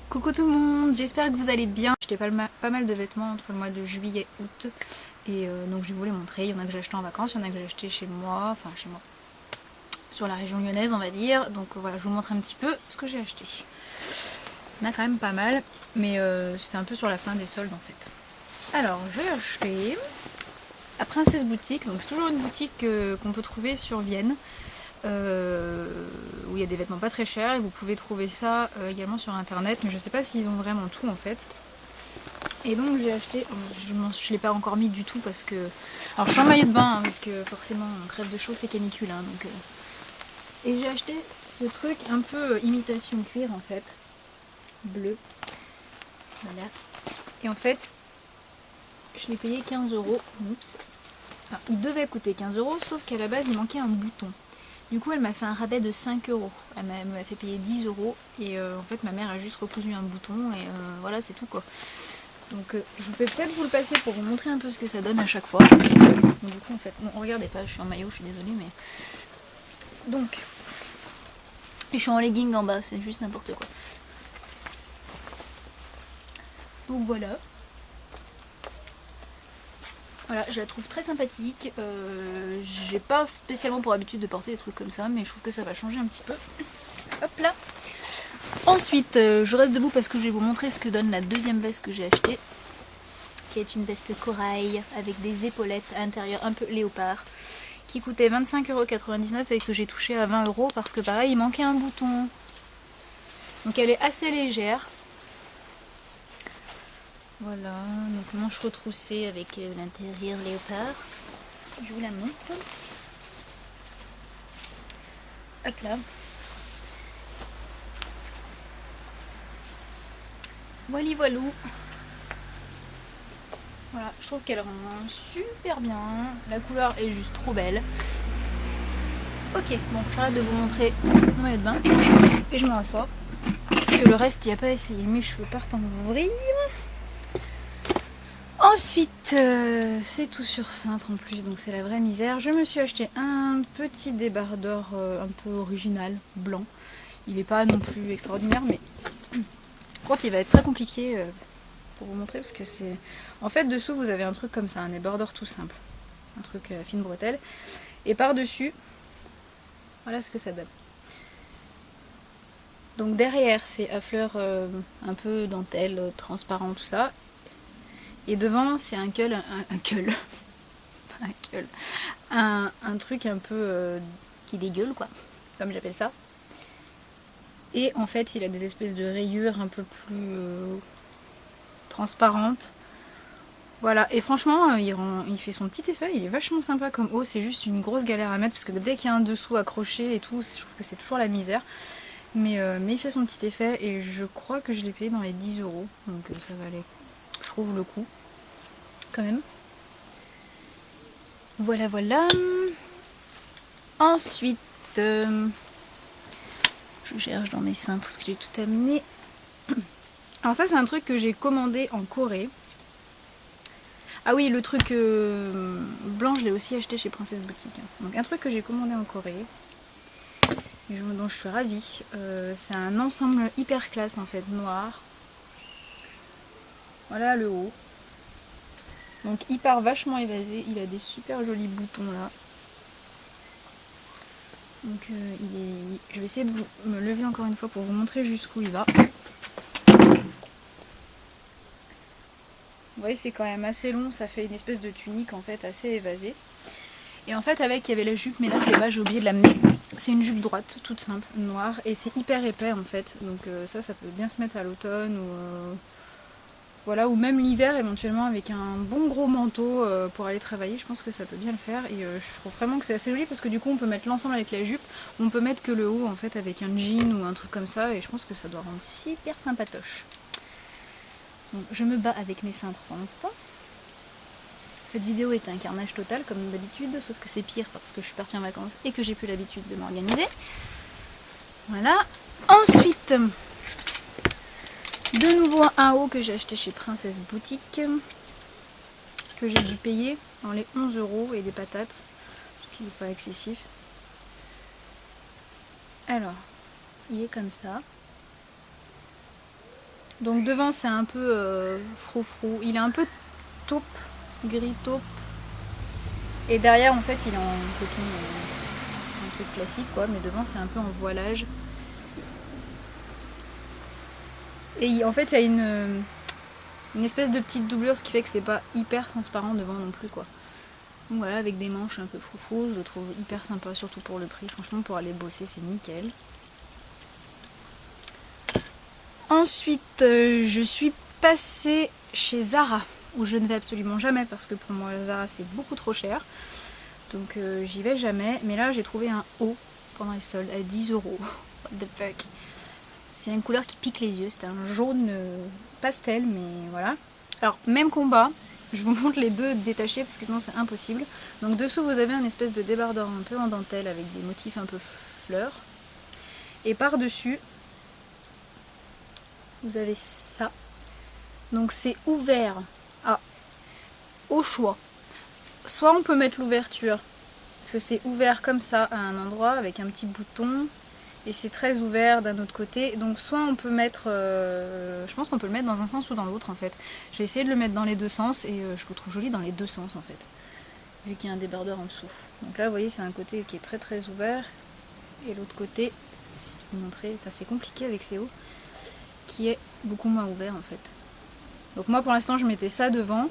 Coucou tout le monde, j'espère que vous allez bien. J'ai acheté pas mal de vêtements entre le mois de juillet et août. Et donc je vais vous les montrer. Il y en a que j'ai acheté en vacances, il y en a que j'ai acheté chez moi, enfin chez moi, sur la région lyonnaise on va dire. Donc voilà, je vous montre un petit peu ce que j'ai acheté. Il y en a quand même pas mal, mais c'était un peu sur la fin des soldes en fait. Alors j'ai acheté à Princesse Boutique, donc c'est toujours une boutique qu'on peut trouver sur Vienne. Où il y a des vêtements pas très chers et vous pouvez trouver ça également sur internet, mais je sais pas s'ils ont vraiment tout en fait. Et donc j'ai acheté, je l'ai pas encore mis du tout parce que, alors je suis en maillot de bain hein, parce que forcément on crève de chaud, c'est canicule hein, donc et j'ai acheté ce truc un peu imitation cuir en fait, bleu, voilà. Et en fait je l'ai payé 15 euros. Oups. Enfin, il devait coûter 15 euros, sauf qu'à la base il manquait un bouton. Du coup elle m'a fait un rabais de 5 euros. Elle m'a fait payer 10 euros et en fait ma mère a juste recousu un bouton et voilà c'est tout quoi. Donc je vais peut-être vous le passer pour vous montrer un peu ce que ça donne à chaque fois. Donc, du coup en fait, bon regardez pas, je suis en maillot, je suis désolée mais... Donc, et je suis en legging en bas, c'est juste n'importe quoi. Donc voilà. Voilà, je la trouve très sympathique. J'ai pas spécialement pour habitude de porter des trucs comme ça, mais je trouve que ça va changer un petit peu. Hop là. Ensuite, je reste debout parce que je vais vous montrer ce que donne la deuxième veste que j'ai achetée. Qui est une veste corail avec des épaulettes à l'intérieur un peu léopard. Qui coûtait 25,99€ et que j'ai touché à 20 € parce que pareil, il manquait un bouton. Donc elle est assez légère. Voilà, donc manche retroussée avec l'intérieur léopard. Je vous la montre. Hop là. Voili voilou. Voilà, je trouve qu'elle rend super bien. La couleur est juste trop belle. Ok, bon, j'arrête de vous montrer mon maillot de bain. Et je me rassois. Parce que le reste, il n'y a pas essayé. Mes cheveux partent en vrille. Ensuite, c'est tout sur cintre en plus, donc c'est la vraie misère. Je me suis acheté un petit débardeur un peu original, blanc. Il n'est pas non plus extraordinaire, mais par contre il va être très compliqué pour vous montrer parce que c'est... En fait, dessous vous avez un truc comme ça, un débardeur tout simple. Un truc fine bretelle. Et par-dessus, voilà ce que ça donne. Donc derrière, c'est à fleurs un peu dentelle, transparent, tout ça. Et devant, c'est un un truc un peu qui dégueule quoi, comme j'appelle ça. Et en fait il a des espèces de rayures un peu plus transparentes. Voilà, et franchement il fait son petit effet, il est vachement sympa comme haut, c'est juste une grosse galère à mettre parce que dès qu'il y a un dessous accroché et tout, je trouve que c'est toujours la misère. Mais il fait son petit effet et je crois que je l'ai payé dans les 10 €, donc ça valait, je trouve, le coup quand même. Voilà, voilà. Ensuite, je cherche dans mes cintres ce que j'ai tout amené. Alors ça, c'est un truc que j'ai commandé en Corée. Ah oui, le truc blanc, je l'ai aussi acheté chez Princesse Boutique. Donc un truc que j'ai commandé en Corée, et dont je suis ravie. C'est un ensemble hyper classe en fait, noir. Voilà le haut. Donc il part vachement évasé, il a des super jolis boutons là. Donc je vais essayer de me lever encore une fois pour vous montrer jusqu'où il va. Vous voyez, c'est quand même assez long, ça fait une espèce de tunique en fait assez évasée. Et en fait avec il y avait la jupe, mais là j'ai oublié de l'amener. C'est une jupe droite, toute simple, noire, et c'est hyper épais en fait. Donc ça peut bien se mettre à l'automne ou voilà, ou même l'hiver éventuellement avec un bon gros manteau pour aller travailler, je pense que ça peut bien le faire. Et je trouve vraiment que c'est assez joli parce que du coup on peut mettre l'ensemble avec la jupe, on peut mettre que le haut en fait avec un jean ou un truc comme ça, et je pense que ça doit rendre super sympatoche. Donc je me bats avec mes cintres pour l'instant. Cette vidéo est un carnage total comme d'habitude, sauf que c'est pire parce que je suis partie en vacances et que j'ai plus l'habitude de m'organiser. Voilà. Ensuite, de nouveau un haut que j'ai acheté chez Princesse Boutique, que j'ai dû payer dans les 11 € et des patates, ce qui n'est pas excessif. Alors, il est comme ça. Donc devant c'est un peu froufrou, il est un peu taupe, gris taupe. Et derrière en fait il est en coton, un truc classique quoi, mais devant c'est un peu en voilage. Et en fait il y a une espèce de petite doublure, ce qui fait que c'est pas hyper transparent devant non plus quoi. Donc voilà, avec des manches un peu froufrou, je le trouve hyper sympa, surtout pour le prix. Franchement pour aller bosser c'est nickel. Ensuite, je suis passée chez Zara, où je ne vais absolument jamais parce que pour moi Zara c'est beaucoup trop cher. Donc j'y vais jamais. Mais là j'ai trouvé un haut pendant les soldes à 10 €. What the fuck. C'est une couleur qui pique les yeux, c'est un jaune pastel, mais voilà. Alors même combat, je vous montre les deux détachés parce que sinon c'est impossible. Donc dessous vous avez un espèce de débardeur un peu en dentelle avec des motifs un peu fleurs. Et par dessus vous avez ça. Donc c'est ouvert au choix. Soit on peut mettre l'ouverture, parce que c'est ouvert comme ça à un endroit avec un petit bouton, et c'est très ouvert d'un autre côté. Donc soit on peut mettre, je pense qu'on peut le mettre dans un sens ou dans l'autre en fait. J'ai essayé de le mettre dans les deux sens et je le trouve joli dans les deux sens en fait, vu qu'il y a un débardeur en dessous. Donc là vous voyez c'est un côté qui est très très ouvert, et l'autre côté, si je peux vous montrer, c'est assez compliqué avec ces hauts, qui est beaucoup moins ouvert en fait. Donc moi pour l'instant je mettais ça devant,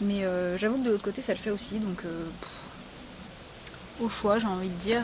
mais j'avoue que de l'autre côté ça le fait aussi, donc au choix j'ai envie de dire,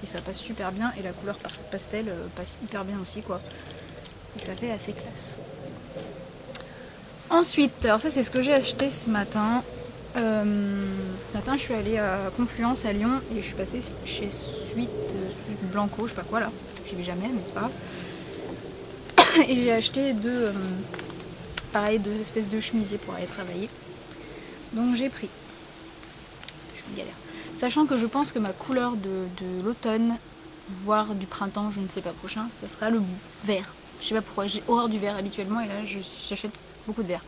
et ça passe super bien, et la couleur pastel passe hyper bien aussi quoi, et ça fait assez classe. Ensuite, alors ça c'est ce que j'ai acheté ce matin. Ce matin je suis allée à Confluence à Lyon et je suis passée chez Suite Blanco, je sais pas quoi là, j'y vais jamais mais c'est pas grave. Et j'ai acheté deux espèces de chemisiers pour aller travailler. Donc j'ai pris, je suis galère, sachant que je pense que ma couleur de l'automne, voire du printemps, je ne sais pas prochain, ça sera le vert. Je sais pas pourquoi, j'ai horreur du vert habituellement et là j'achète beaucoup de vert.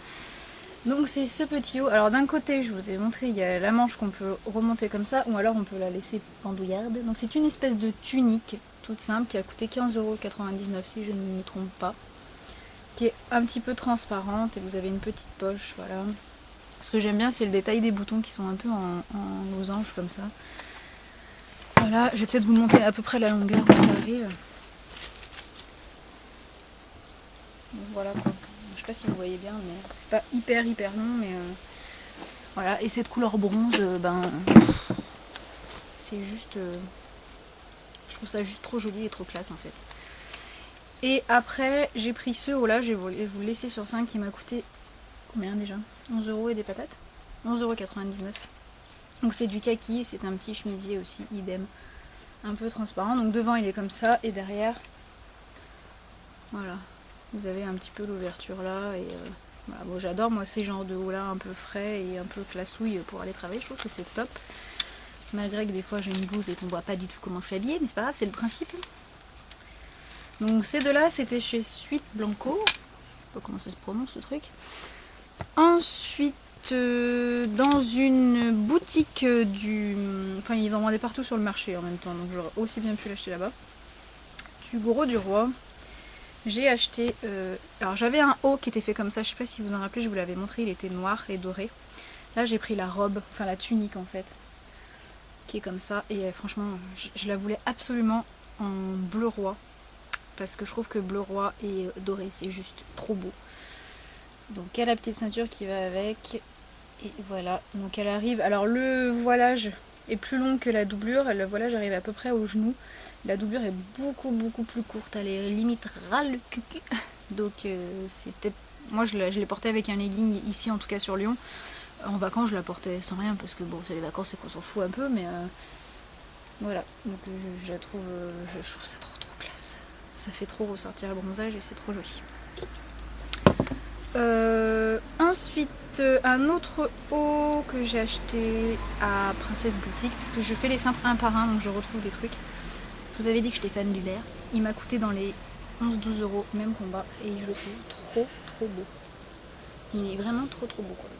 Donc c'est ce petit haut. Alors d'un côté, je vous ai montré, il y a la manche qu'on peut remonter comme ça, ou alors on peut la laisser pendouillarde. Donc c'est une espèce de tunique toute simple qui a coûté 15,99 € si je ne me trompe pas, qui est un petit peu transparente et vous avez une petite poche, voilà. Ce que j'aime bien c'est le détail des boutons qui sont un peu en losange comme ça. Voilà, je vais peut-être vous montrer à peu près la longueur où ça arrive. Donc voilà quoi. Je sais pas si vous voyez bien, mais c'est pas hyper long, mais voilà. Et cette couleur bronze, c'est juste, je trouve ça juste trop joli et trop classe en fait. Et après j'ai pris ce haut là, je vais vous le laisser sur 5, qui m'a coûté combien déjà, 11 € et des patates, 11,99 €. Donc c'est du kaki, c'est un petit chemisier aussi, idem, un peu transparent. Donc devant il est comme ça et derrière, voilà, vous avez un petit peu l'ouverture là. Et voilà. Bon, j'adore moi ces genres de hauts là un peu frais et un peu classouille pour aller travailler, je trouve que c'est top. Malgré que des fois j'ai une blouse et qu'on voit pas du tout comment je suis habillée, mais c'est pas grave, c'est le principe. Donc ces deux là c'était chez Suite Blanco, je sais pas comment ça se prononce ce truc. Ensuite dans une boutique enfin ils en vendaient partout sur le marché en même temps, donc j'aurais aussi bien pu l'acheter là-bas, du Gros du Roi. J'ai acheté, alors j'avais un haut qui était fait comme ça, je sais pas si vous en rappelez, je vous l'avais montré, il était noir et doré. Là j'ai pris la robe, enfin la tunique en fait, qui est comme ça, et franchement je la voulais absolument en bleu roi, parce que je trouve que bleu roi et doré c'est juste trop beau. Donc il y a la petite ceinture qui va avec, et voilà, donc elle arrive, alors le voilage est plus long que la doublure, le voilage arrive à peu près au genou, la doublure est beaucoup plus courte, elle est limite ras le cucu, donc c'est peut-être, moi je l'ai portée avec un legging ici en tout cas sur Lyon, en vacances je la portais sans rien parce que bon c'est les vacances et qu'on s'en fout un peu, mais voilà, donc je la trouve, je trouve ça trop classe, ça fait trop ressortir le bronzage et c'est trop joli. Ensuite un autre haut que j'ai acheté à Princesse Boutique, parce que je fais les cintres un par un donc je retrouve des trucs. Je vous avais dit que j'étais fan du vert, il m'a coûté dans les 11-12 €, même combat, et je le trouve trop beau. Il est vraiment trop beau quoi.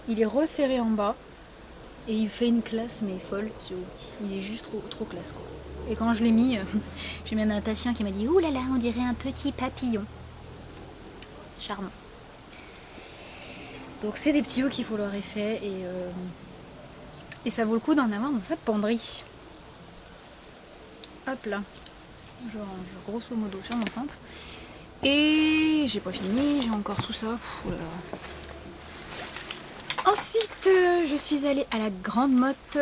Il est resserré en bas et il fait une classe mais folle ce haut. Il est juste trop classe quoi. Et quand je l'ai mis, j'ai même un patient qui m'a dit ouh là là on dirait un petit papillon. charmant. Donc c'est des petits hauts qui font leur effet et ça vaut le coup d'en avoir dans sa penderie. Hop là, je range grosso modo sur mon cintre. Et j'ai pas fini, j'ai encore tout ça. Pff, oh là là. Ensuite, je suis allée à la Grande Motte,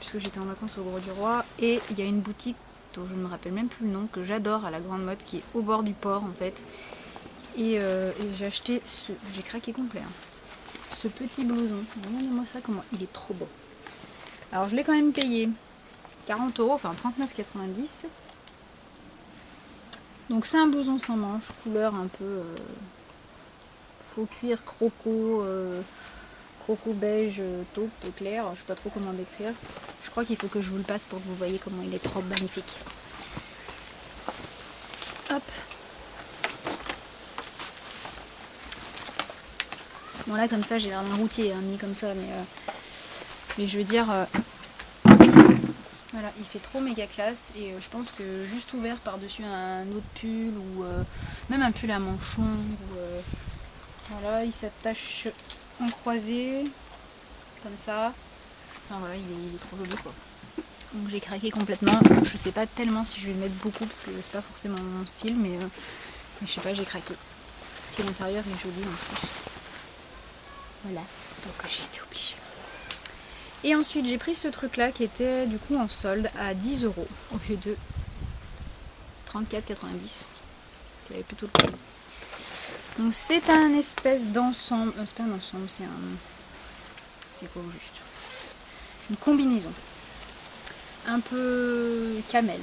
puisque j'étais en vacances au Gros du Roi, et il y a une boutique dont je ne me rappelle même plus le nom, que j'adore à la Grande Motte, qui est au bord du port en fait. Et j'ai acheté ce... J'ai craqué complet. Hein. Ce petit blouson. Regardez-moi ça, comment il est trop beau. Alors je l'ai quand même payé 40 €, enfin 39,90 €. Donc c'est un blouson sans manches, couleur un peu faux cuir croco, croco beige taupe clair, je sais pas trop comment décrire. Je crois qu'il faut que je vous le passe pour que vous voyez comment il est trop magnifique. Hop. Bon là comme ça j'ai l'air d'un routier, hein, mis comme ça, mais je veux dire, voilà, il fait trop méga classe et je pense que juste ouvert par-dessus un autre pull ou même un pull à manchon, ou, voilà, il s'attache en croisé, comme ça. Enfin voilà, il est trop joli quoi. Donc j'ai craqué complètement. Je sais pas tellement si je vais le mettre beaucoup parce que c'est pas forcément mon style, mais je sais pas, j'ai craqué. Puis l'intérieur est joli en plus. Voilà, donc j'étais obligée. Et ensuite j'ai pris ce truc là qui était du coup en solde à 10 € au lieu de 34,90 €. Qui avait plutôt le prix. Donc c'est un espèce d'ensemble. C'est pas un ensemble, c'est un. C'est quoi au juste? Une combinaison. Un peu camel.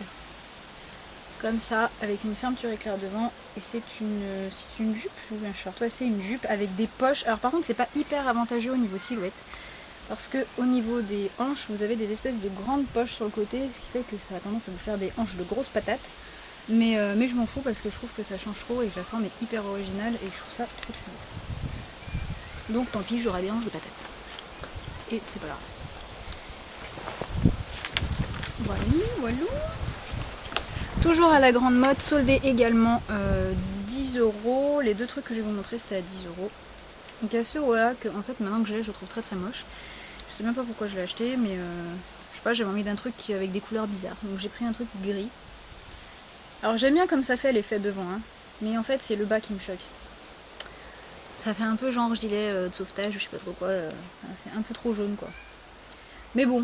Comme ça, avec une fermeture éclair devant. Et c'est une jupe ou un short? Ouais, c'est une jupe avec des poches. Alors par contre, c'est pas hyper avantageux au niveau silhouette. Parce que au niveau des hanches, vous avez des espèces de grandes poches sur le côté. Ce qui fait que ça a tendance à vous faire des hanches de grosses patates. Mais je m'en fous parce que je trouve que ça change trop et que la forme est hyper originale. Et je trouve ça trop cool. Donc tant pis, j'aurai des hanches de patates. Et c'est pas grave. Voilà, voilà. Toujours à la Grande Motte, soldé également 10 €. Les deux trucs que je vais vous montrer c'était à 10 €. Donc il y a ce haut-là que en fait maintenant que je l'ai, je trouve très très moche. Je sais même pas pourquoi je l'ai acheté, mais je sais pas, j'avais envie d'un truc avec des couleurs bizarres. Donc j'ai pris un truc gris. Alors j'aime bien comme ça fait l'effet devant, hein, mais en fait c'est le bas qui me choque. Ça fait un peu genre gilet de sauvetage, je sais pas trop quoi. C'est un peu trop jaune quoi. Mais bon.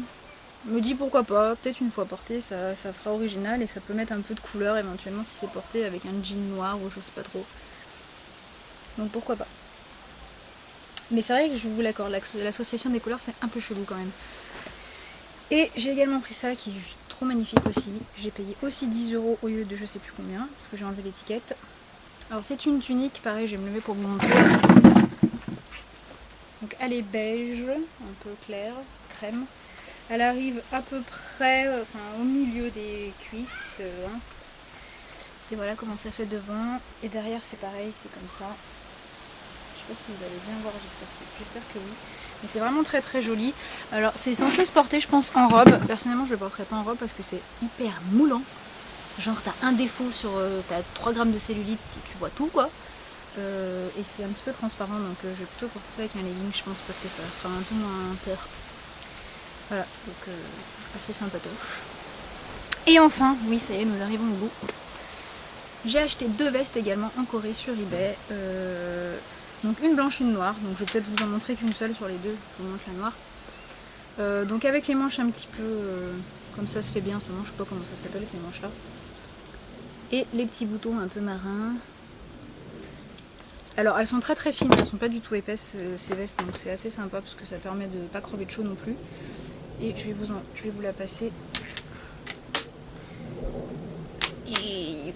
Me dis pourquoi pas, peut-être une fois porté ça fera original et ça peut mettre un peu de couleur éventuellement si c'est porté avec un jean noir ou je sais pas trop. Donc pourquoi pas. Mais c'est vrai que je vous l'accorde, l'association des couleurs c'est un peu chelou quand même. Et j'ai également pris ça qui est juste trop magnifique aussi. J'ai payé aussi 10 € au lieu de je sais plus combien parce que j'ai enlevé l'étiquette. Alors c'est une tunique, pareil je vais me lever pour vous montrer. Donc elle est beige, un peu claire, crème. Elle arrive à peu près au milieu des cuisses. Hein. Et voilà comment ça fait devant. Et derrière c'est pareil, c'est comme ça. Je sais pas si vous allez bien voir, j'espère que oui. Mais c'est vraiment très très joli. Alors c'est censé se porter je pense en robe. Personnellement je le porterai pas en robe parce que c'est hyper moulant. Genre t'as un défaut sur... t'as 3 grammes de cellulite, tu vois tout quoi. Et c'est un petit peu transparent donc je vais plutôt porter ça avec un legging je pense parce que ça fera un peu moins peur. Voilà, donc assez sympatoche. Et enfin, oui ça y est, nous arrivons au bout. J'ai acheté 2 vestes également en Corée sur eBay. Donc une blanche, une noire. Donc je vais peut-être vous en montrer qu'une seule sur les deux. Je vous montre la noire. Donc avec les manches un petit peu comme ça se fait bien, ce manche, je sais pas comment ça s'appelle ces manches là. Et les petits boutons un peu marins. Alors elles sont très très fines, elles sont pas du tout épaisses ces vestes, donc c'est assez sympa parce que ça permet de pas crever de chaud non plus. Et je vais vous la passer. Et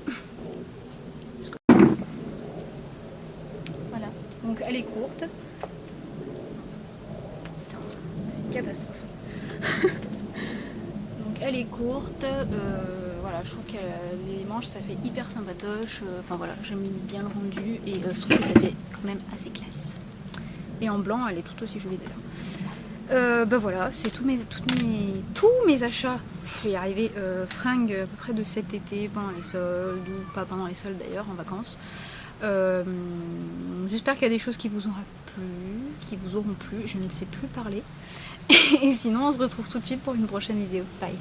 voilà. Donc elle est courte. Putain, c'est une catastrophe. Donc elle est courte. Voilà, je trouve que les manches ça fait hyper sympatoche. Enfin voilà, j'aime bien le rendu et je trouve que ça fait quand même assez classe. Et en blanc, elle est tout aussi jolie d'ailleurs. Bah voilà, c'est tous mes achats. Je vais y arriver, fringues à peu près de cet été, pendant les soldes, ou pas pendant les soldes d'ailleurs, en vacances. J'espère qu'il y a des choses qui vous auront plu, qui vous auront plu, je ne sais plus parler. Et sinon on se retrouve tout de suite pour une prochaine vidéo. Bye.